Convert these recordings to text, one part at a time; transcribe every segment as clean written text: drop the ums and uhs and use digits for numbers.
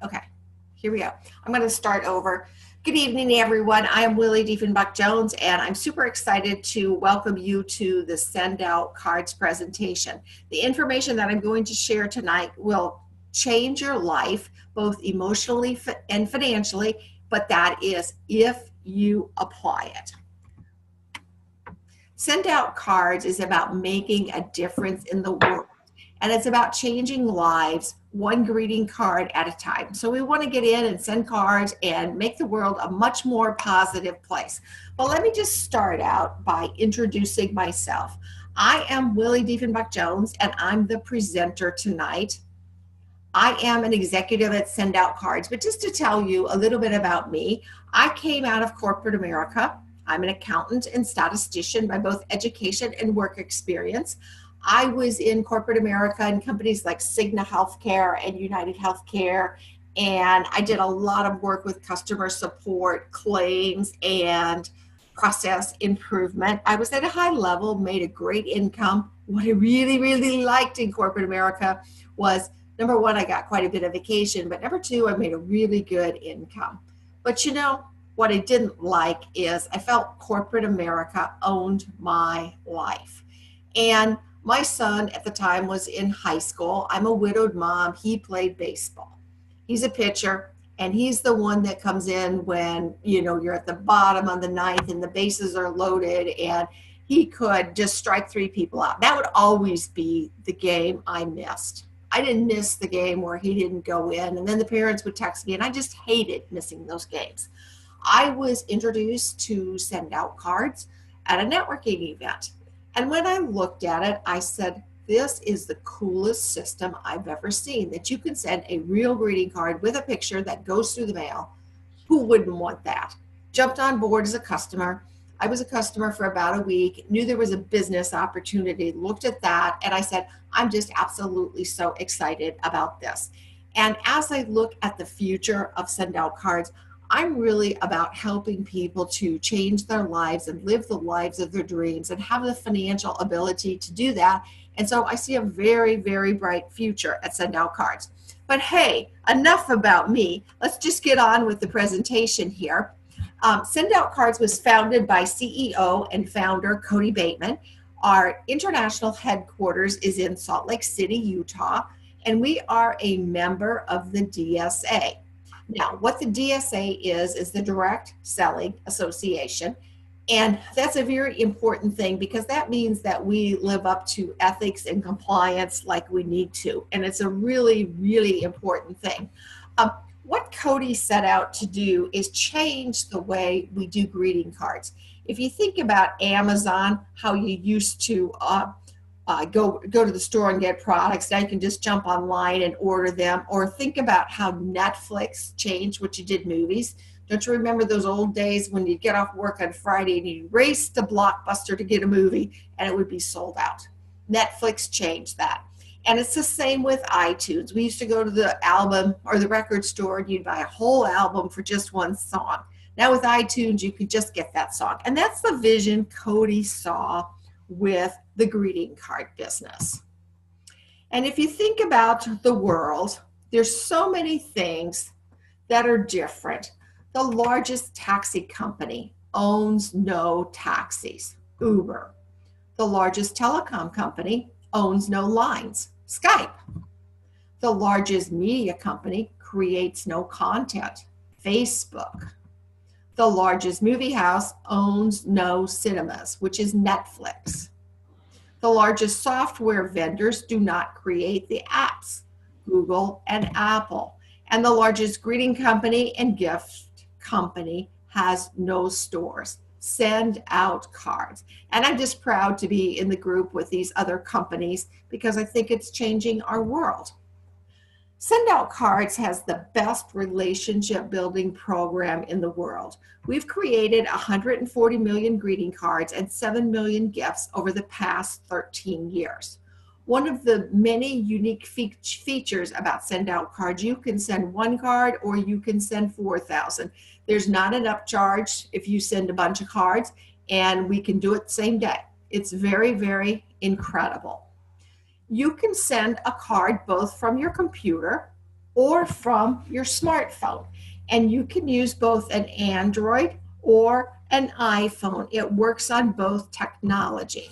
Okay, here we go. I'm going to start over. Good evening, everyone. I am Willie Diefenbach-Jones, and I'm super excited to welcome you to the Send Out Cards presentation. The information that I'm going to share tonight will change your life, both emotionally and financially, but that is if you apply it. Send Out Cards is about making a difference in the world. And it's about changing lives one greeting card at a time. So we want to get in and send cards and make the world a much more positive place. But let me just start out by introducing myself. I am Willie Diefenbach-Jones, and I'm the presenter tonight. I am an executive at Send Out Cards, but just to tell you a little bit about me, I came out of corporate America. I'm an accountant and statistician by both education and work experience. I was in corporate America in companies like Cigna Healthcare and United Healthcare, and I did a lot of work with customer support, claims, and process improvement. I was at a high level, made a great income. What I really, really liked in corporate America was, number one, I got quite a bit of vacation, but number two, I made a really good income. But you know, what I didn't like is I felt corporate America owned my life. And my son at the time was in high school. I'm a widowed mom. He played baseball. He's a pitcher, and he's the one that comes in when, you know, you're at the bottom of the ninth and the bases are loaded, and he could just strike three people out. That would always be the game I missed. I didn't miss the game where he didn't go in, and then the parents would text me, and I just hated missing those games. I was introduced to Send Out Cards at a networking event. And when I looked at it, I said, this is the coolest system I've ever seen, that you can send a real greeting card with a picture that goes through the mail. Who wouldn't want that? Jumped on board as a customer. I was a customer for about a week, knew there was a business opportunity, looked at that, and I said, I'm just absolutely so excited about this. And as I look at the future of Send Out Cards, I'm really about helping people to change their lives and live the lives of their dreams and have the financial ability to do that. And so I see a very, very bright future at Send Out Cards. But hey, enough about me. Let's just get on with the presentation here. Send Out Cards was founded by CEO and founder Cody Bateman. Our international headquarters is in Salt Lake City, Utah, and we are a member of the DSA. Now, what the DSA is the Direct Selling Association, and that's a very important thing because that means that we live up to ethics and compliance like we need to, and it's a really, really important thing. What Cody set out to do is change the way we do greeting cards. If you think about Amazon, how you used to go to the store and get products. Now you can just jump online and order them. Or think about how Netflix changed what you did movies. Don't you remember those old days when you'd get off work on Friday and you'd race to Blockbuster to get a movie and it would be sold out? Netflix changed that. And it's the same with iTunes. We used to go to the album or the record store and you'd buy a whole album for just one song. Now with iTunes, you could just get that song. And that's the vision Cody saw with the greeting card business. And if you think about the world, there's so many things that are different. The largest taxi company owns no taxis, Uber. The largest telecom company owns no lines, Skype. The largest media company creates no content, Facebook. The largest movie house owns no cinemas, which is Netflix. The largest software vendors do not create the apps, Google and Apple. And the largest greeting company and gift company has no stores. Send Out Cards. And I'm just proud to be in the group with these other companies because I think it's changing our world. Send Out Cards has the best relationship building program in the world. We've created 140 million greeting cards and 7 million gifts over the past 13 years. One of the many unique features about Send Out Cards, you can send one card or you can send 4,000. There's not an upcharge if you send a bunch of cards, and we can do it the same day. It's very, very incredible. You can send a card both from your computer or from your smartphone. And you can use both an Android or an iPhone. It works on both technology.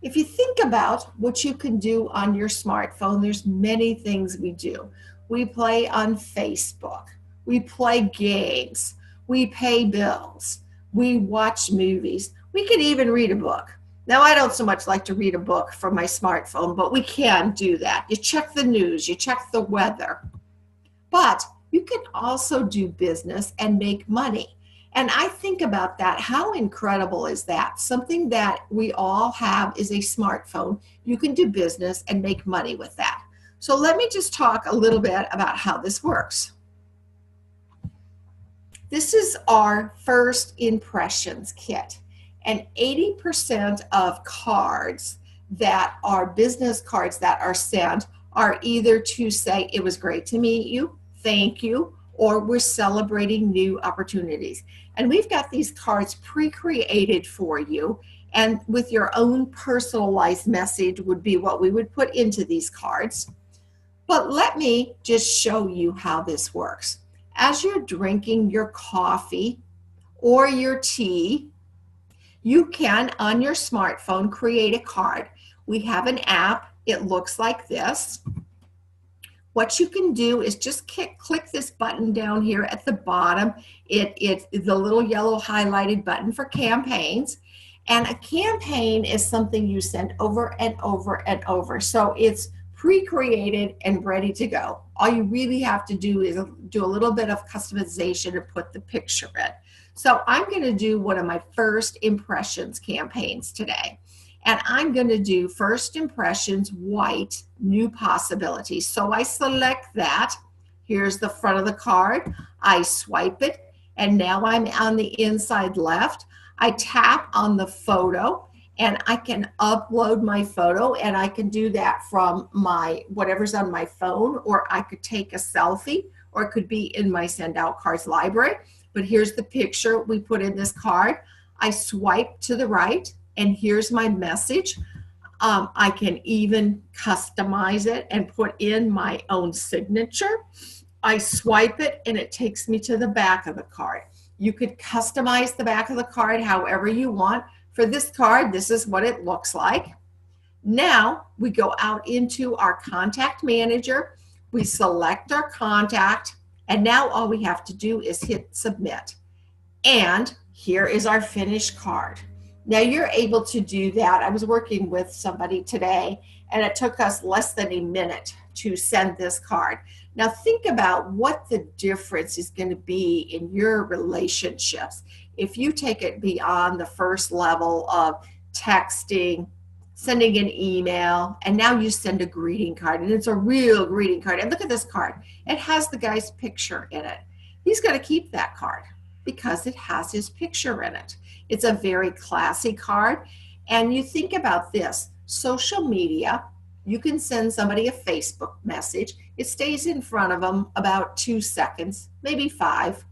If you think about what you can do on your smartphone, there's many things we do. We play on Facebook, we play games, we pay bills, we watch movies, we can even read a book. Now, I don't so much like to read a book from my smartphone, but we can do that. You check the news, you check the weather. But you can also do business and make money. And I think about that. How incredible is that? Something that we all have is a smartphone. You can do business and make money with that. So let me just talk a little bit about how this works. This is our first impressions kit. And 80% of cards that are business cards that are sent are either to say, it was great to meet you, thank you, or we're celebrating new opportunities. And we've got these cards pre-created for you, and with your own personalized message would be what we would put into these cards. But let me just show you how this works. As you're drinking your coffee or your tea, you can, on your smartphone, create a card. We have an app. It looks like this. What you can do is just click this button down here at the bottom. It's the little yellow highlighted button for campaigns. And a campaign is something you send over and over and over. So it's pre-created and ready to go. All you really have to do is do a little bit of customization and put the picture in. So I'm going to do one of my first impressions campaigns today. And I'm going to do first impressions white, new possibilities. So I select that. Here's the front of the card. I swipe it, and now I'm on the inside left. I tap on the photo, and I can upload my photo, and I can do that from my whatever's on my phone, or I could take a selfie, or it could be in my SendOutCar's library. But here's the picture we put in this card. I swipe to the right, and here's my message. I can even customize it and put in my own signature. I swipe it, and it takes me to the back of the card. You could customize the back of the card however you want. For this card, this is what it looks like. Now we go out into our contact manager. We select our contact, and now all we have to do is hit submit. And here is our finished card. Now you're able to do that. I was working with somebody today, and it took us less than a minute to send this card. Now think about what the difference is going to be in your relationships if you take it beyond the first level of texting, sending an email, and now you send a greeting card, and it's a real greeting card. And look at this card. It has the guy's picture in it. He's going to keep that card because it has his picture in it. It's a very classy card. And you think about this, social media, you can send somebody a Facebook message. It stays in front of them about 2 seconds, maybe 5.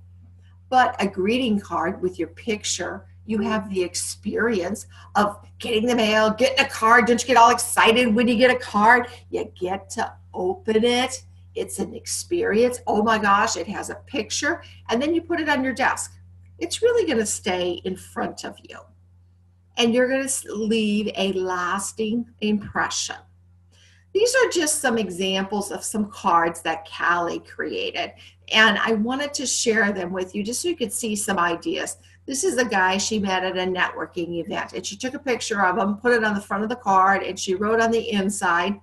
But a greeting card with your picture, you have the experience of getting the mail, getting a card. Don't you get all excited when you get a card? You get to open it. It's an experience. Oh my gosh, it has a picture. And then you put it on your desk. It's really going to stay in front of you. And you're going to leave a lasting impression. These are just some examples of some cards that Callie created. And I wanted to share them with you just so you could see some ideas. This is a guy she met at a networking event. And she took a picture of him, put it on the front of the card, and she wrote on the inside.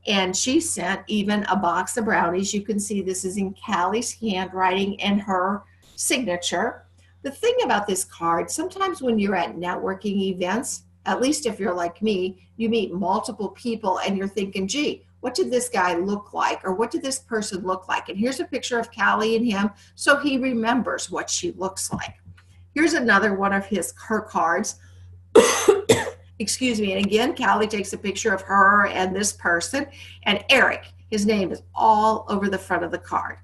And she sent even a box of brownies. You can see this is in Callie's handwriting and her signature. The thing about this card, sometimes when you're at networking events, at least if you're like me, you meet multiple people and you're thinking, gee, what did this guy look like? Or what did this person look like? And here's a picture of Callie and him, so he remembers what she looks like. Here's another one of her cards. Excuse me. And again, Callie takes a picture of her and this person. And Eric, his name is all over the front of the card.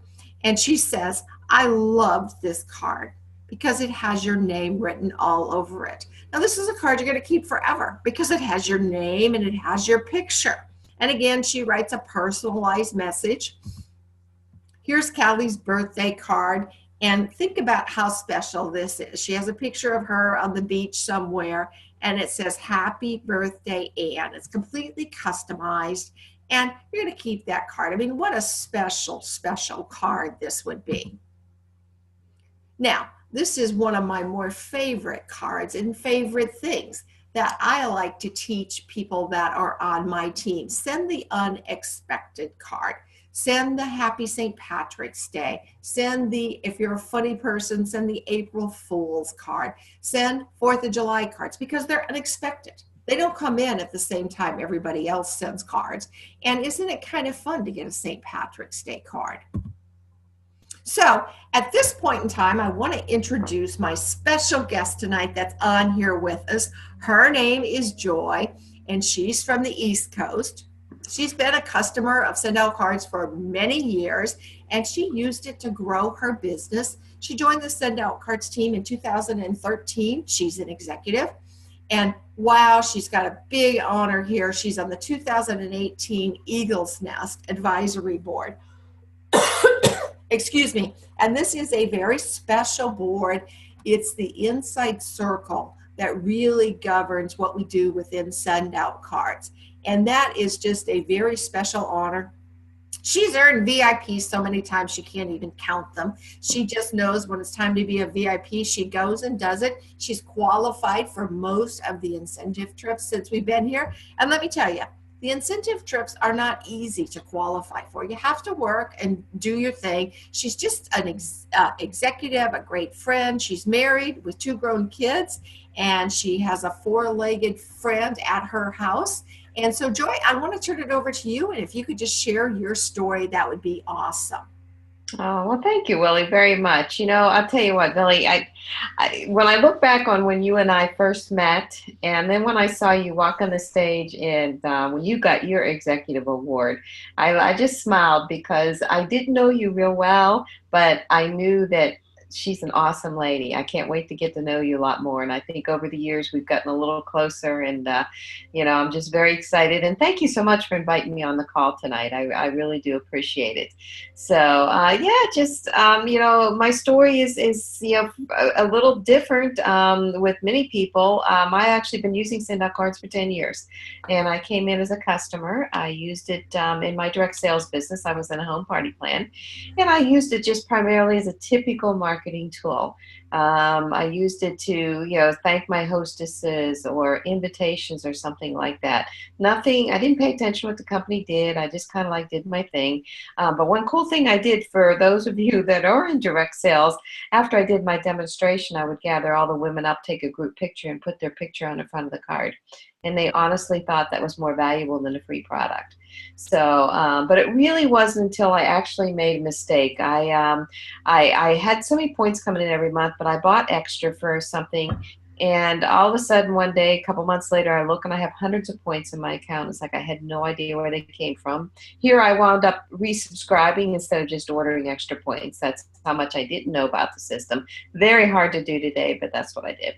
And she says, I loved this card because it has your name written all over it. Now, this is a card you're going to keep forever because it has your name and it has your picture. And again, she writes a personalized message. Here's Callie's birthday card. And think about how special this is. She has a picture of her on the beach somewhere, and it says, "Happy birthday, Anne." It's completely customized, and you're going to keep that card. I mean, what a special, special card this would be. Now, this is one of my more favorite cards and favorite things that I like to teach people that are on my team. Send the unexpected card. Send the Happy St. Patrick's Day. Send the, if you're a funny person, send the April Fool's card. Send 4th of July cards because they're unexpected. They don't come in at the same time everybody else sends cards. And isn't it kind of fun to get a St. Patrick's Day card? So at this point in time, I want to introduce my special guest tonight that's on here with us. Her name is Joy, and she's from the East Coast. She's been a customer of SendOutCards for many years, and she used it to grow her business. She joined the SendOutCards team in 2013. She's an executive. And wow, she's got a big honor here. She's on the 2018 Eagle's Nest Advisory Board. Excuse me. And this is a very special board. It's the inside circle that really governs what we do within SendOutCards. And that is just a very special honor. She's earned VIPs so many times she can't even count them. She just knows when it's time to be a VIP, she goes and does it. She's qualified for most of the incentive trips since we've been here. And let me tell you, the incentive trips are not easy to qualify for. You have to work and do your thing. She's just an executive, a great friend. She's married with 2 grown kids, and she has a 4-legged friend at her house. And so, Joy, I want to turn it over to you, and if you could just share your story, that would be awesome. Oh, well, thank you, Willie, very much. You know, I'll tell you what, Billy, when I look back on when you and I first met, and then when I saw you walk on the stage and when you got your executive award, I just smiled because I didn't know you real well, but I knew that she's an awesome lady. I can't wait to get to know you a lot more. And I think over the years we've gotten a little closer, and you know, I'm just very excited. And thank you so much for inviting me on the call tonight. I really do appreciate it. So yeah, just you know, my story is you know, a little different with many people. I actually been using SendOutCards for 10 years, and I came in as a customer. I used it in my direct sales business. I was in a home party plan, and I used it just primarily as a typical marketing tool. I used it to, you know, thank my hostesses or invitations or something like that. Nothing, I didn't pay attention to what the company did. I just kind of like did my thing. But one cool thing I did for those of you that are in direct sales, after I did my demonstration, I would gather all the women up, take a group picture, and put their picture on the front of the card. And they honestly thought that was more valuable than a free product. So, but it really wasn't until I actually made a mistake. I had so many points coming in every month, but I bought extra for something. And all of a sudden, one day, a couple months later, I look and I have hundreds of points in my account. It's like I had no idea where they came from. Here I wound up resubscribing instead of just ordering extra points. That's how much I didn't know about the system. Very hard to do today, but that's what I did.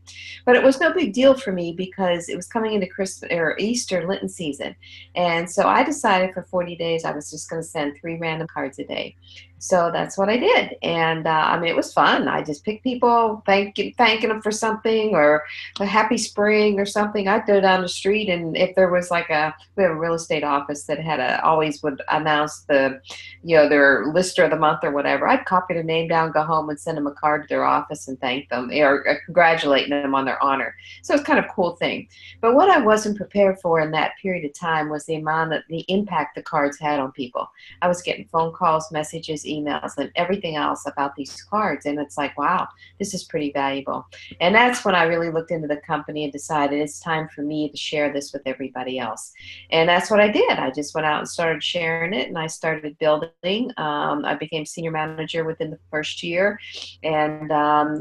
But it was no big deal for me because it was coming into Christmas or Easter, Lenten season. And so I decided for 40 days I was just going to send 3 random cards a day. So that's what I did. And I mean, it was fun. I just picked people, thanking them for something, or a happy spring or something. I'd go down the street, and if there was like we have a real estate office that had always would announce the, you know, their lister of the month or whatever. I'd copy their name down, go home and send them a card to their office and thank them, or congratulating them on their honor. So it's kind of a cool thing. But what I wasn't prepared for in that period of time was the impact the cards had on people. I was getting phone calls, messages, emails, and everything else about these cards. And it's like, wow, this is pretty valuable. And that's when I really looked into the company and decided it's time for me to share this with everybody else. And that's what I did. I just went out and started sharing it, and I started building. I became senior manager within the first year, and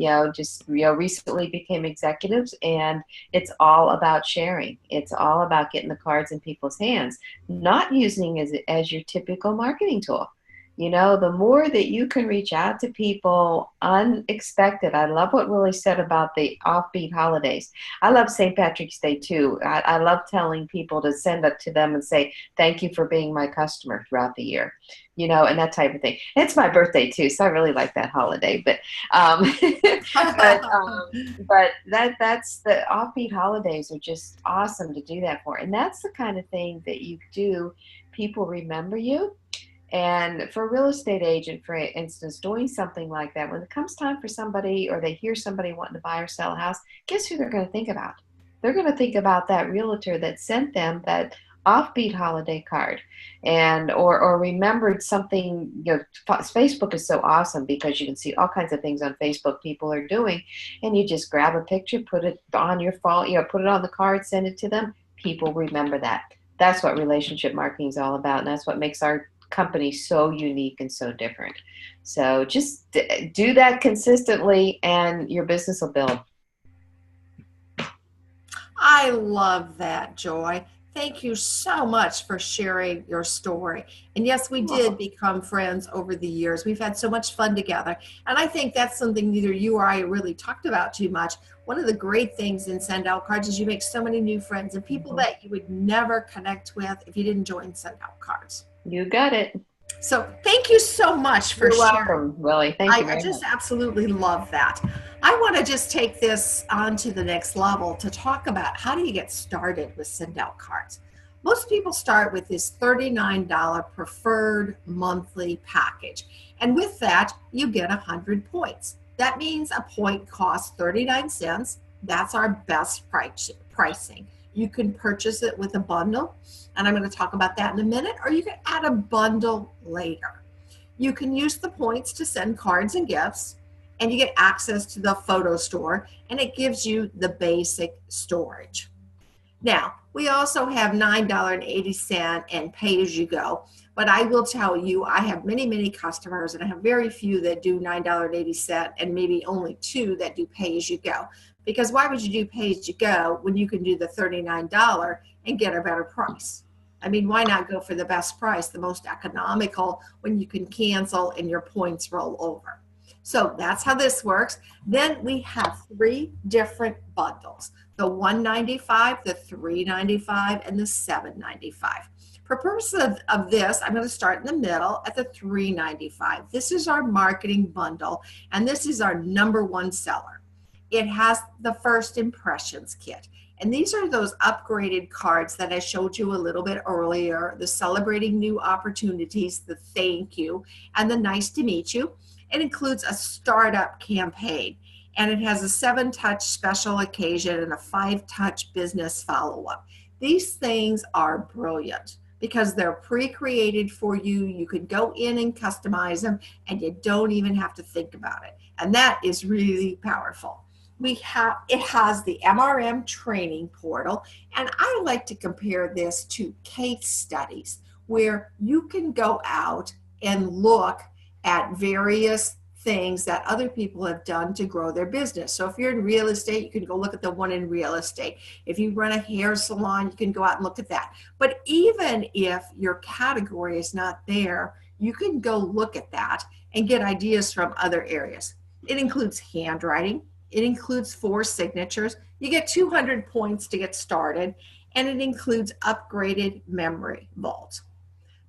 you know, just, you know, recently became executives. And it's all about sharing. It's all about getting the cards in people's hands, not using it as your typical marketing tool. You know, the more that you can reach out to people unexpected. I love what Willie said about the offbeat holidays. I love St. Patrick's Day too. I love telling people to send it to them and say, thank you for being my customer throughout the year, you know, and that type of thing. It's my birthday too, so I really like that holiday. Um, but, but that's the offbeat holidays are just awesome to do that for. And that's the kind of thing that you do. People remember you. And for a real estate agent, for instance, doing something like that, when it comes time for somebody or they hear somebody wanting to buy or sell a house, guess who they're going to think about? They're going to think about that realtor that sent them that offbeat holiday card and or remembered something. You know, Facebook is so awesome because you can see all kinds of things on Facebook people are doing, and you just grab a picture, put it on your phone, you know, put it on the card, send it to them. People remember that. That's what relationship marketing is all about, and that's what makes our company so unique and so different. So just do that consistently and your business will build. I love that, Joy. Thank you so much for sharing your story. And yes, we You're did welcome. become friends over the years. We've had so much fun together. And I think that's something neither you or I really talked about too much. One of the great things in Send Out Cards is you make so many new friends and people Mhm. that you would never connect with if you didn't join Send Out Cards. You got it. So thank you so much for You're sharing. welcome, Willie. Thank you I very just much. absolutely love that. I want to just take this on to the next level to talk about how do you get started with send out cards. Most people start with this $39 preferred monthly package. And with that, you get 100 points. That means a point costs 39 cents. That's our best pricing. You can purchase it with a bundle, and I'm going to talk about that in a minute, or you can add a bundle later. You can use the points to send cards and gifts, and you get access to the photo store, and it gives you the basic storage. Now, we also have $9.80 and pay as you go. But I will tell you, I have many, many customers, and I have very few that do $9.80 and maybe only two that do pay as you go. Because why would you do pay as you go when you can do the $39 and get a better price? I mean, why not go for the best price, the most economical, when you can cancel and your points roll over? So that's how this works. Then we have three different bundles: the 195, the 395, and the 795. For purposes of this, I'm going to start in the middle at the 395. This is our marketing bundle, and this is our number one seller. It has the first impressions kit. And these are those upgraded cards that I showed you a little bit earlier, the celebrating new opportunities, the thank you, and the nice to meet you. It includes a startup campaign, and it has a 7-touch special occasion and a 5-touch business follow-up. These things are brilliant because they're pre-created for you. You can go in and customize them, and you don't even have to think about it. And that is really powerful. It has the MRM training portal, and I like to compare this to case studies where you can go out and look at various things that other people have done to grow their business. So if you're in real estate, you can go look at the one in real estate. If you run a hair salon, you can go out and look at that. But even if your category is not there, you can go look at that and get ideas from other areas. It includes handwriting. It includes 4 signatures. You get 200 points to get started, and it includes upgraded memory vault.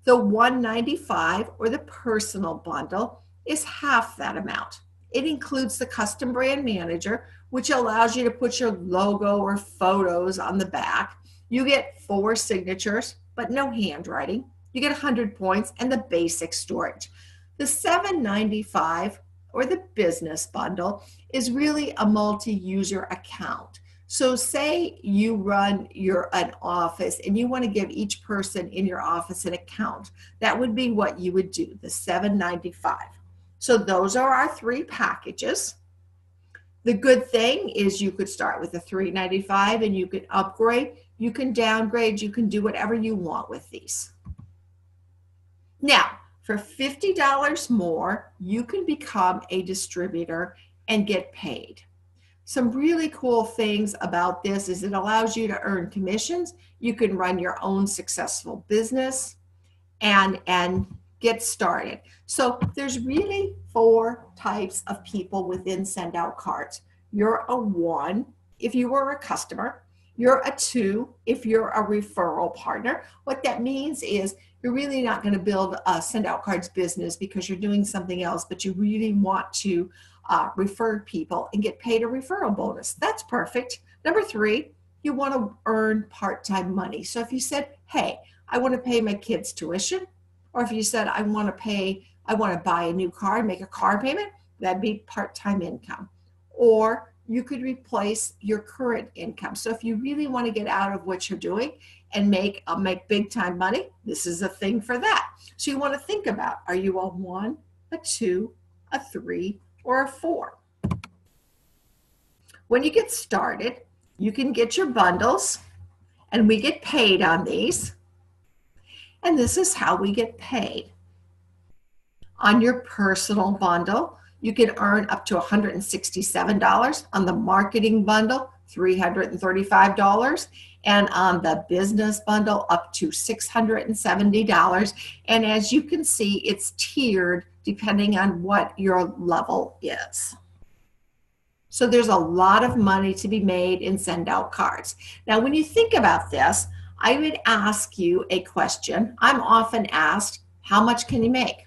The 195 or the personal bundle is half that amount. It includes the custom brand manager, which allows you to put your logo or photos on the back. You get 4 signatures, but no handwriting. You get 100 points and the basic storage. The 795 or the business bundle is really a multi-user account. So say you run an office and you want to give each person in your office an account. That would be what you would do, the 795. So those are our 3 packages. The good thing is you could start with the 395 and you can upgrade, you can downgrade, you can do whatever you want with these. Now, for $50 more, you can become a distributor and get paid. Some really cool things about this is it allows you to earn commissions. You can run your own successful business, and get started. So there's really 4 types of people within Send Out Cards. You're a 1 if you were a customer. You're a 2 if you're a referral partner. What that means is you're really not going to build a Send Out Cards business because you're doing something else, but you really want to refer people and get paid a referral bonus. That's perfect. Number 3, you want to earn part-time money. So if you said, hey, I want to pay my kids' tuition, or if you said, I want to buy a new car and make a car payment, that'd be part-time income. Or you could replace your current income. So if you really want to get out of what you're doing and make big time money, this is a thing for that. So you want to think about, are you a 1, a 2, a 3, or a 4? When you get started, you can get your bundles, and we get paid on these. And this is how we get paid. On your personal bundle, you can earn up to $167. On the marketing bundle, $335. And on the business bundle, up to $670. And as you can see, it's tiered depending on what your level is. So there's a lot of money to be made in Send Out Cards. Now, when you think about this, I would ask you a question. I'm often asked, how much can you make?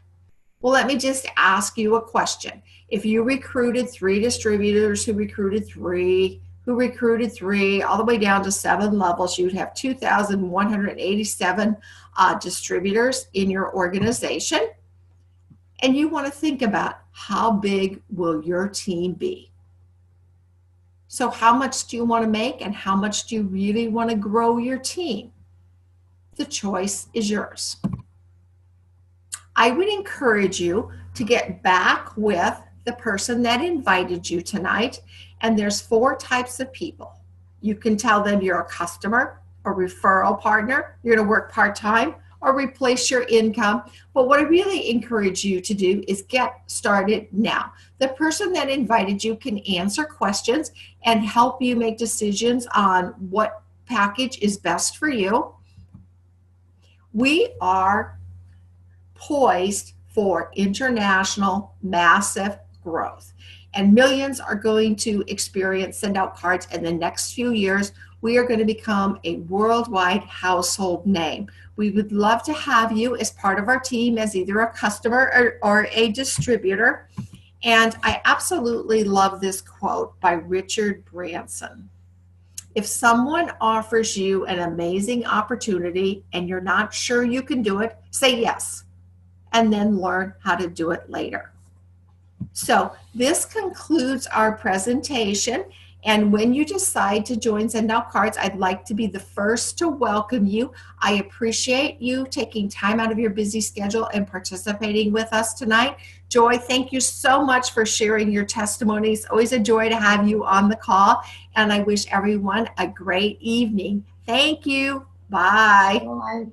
Well, let me just ask you a question. If you recruited 3 distributors who recruited 3, all the way down to 7 levels, you'd have 2,187 distributors in your organization. And you want to think about, how big will your team be? So how much do you want to make, and how much do you really want to grow your team? The choice is yours. I would encourage you to get back with the person that invited you tonight. And there's 4 types of people. You can tell them you're a customer, a referral partner, you're going to work part-time, or replace your income. But what I really encourage you to do is get started now. The person that invited you can answer questions and help you make decisions on what package is best for you. We are poised for international massive growth, and millions are going to experience Send Out Cards in the next few years. We are going to become a worldwide household name. We would love to have you as part of our team as either a customer or a distributor. And I absolutely love this quote by Richard Branson. If someone offers you an amazing opportunity and you're not sure you can do it, say yes, and then learn how to do it later. So this concludes our presentation. And when you decide to join Send Out Cards, I'd like to be the first to welcome you. I appreciate you taking time out of your busy schedule and participating with us tonight. Joy, thank you so much for sharing your testimonies. Always a joy to have you on the call. And I wish everyone a great evening. Thank you. Bye. Bye.